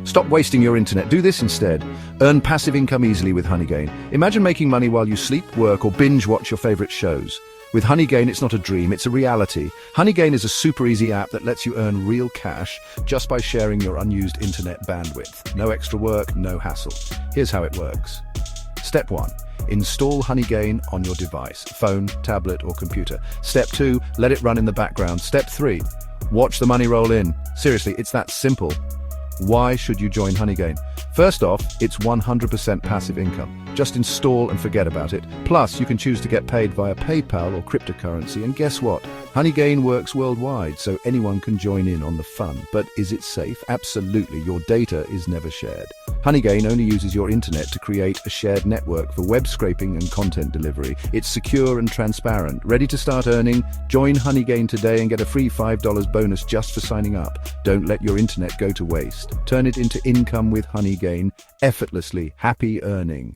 Stop wasting your internet. Do this instead. Earn passive income easily with Honeygain. Imagine making money while you sleep, work, or binge watch your favorite shows. With Honeygain, it's not a dream, it's a reality. Honeygain is a super easy app that lets you earn real cash just by sharing your unused internet bandwidth. No extra work, no hassle. Here's how it works. Step 1. Install Honeygain on your device, phone, tablet, or computer. Step 2. Let it run in the background. Step 3. Watch the money roll in. Seriously, it's that simple. Why should you join Honeygain? First off, it's 100% passive income. Just install and forget about it. Plus, you can choose to get paid via PayPal or cryptocurrency. And guess what? Honeygain works worldwide, so anyone can join in on the fun. But is it safe? Absolutely. Your data is never shared. Honeygain only uses your internet to create a shared network for web scraping and content delivery. It's secure and transparent. Ready to start earning? Join Honeygain today and get a free $5 bonus just for signing up. Don't let your internet go to waste. Turn it into income with Honeygain, effortlessly. Happy earning.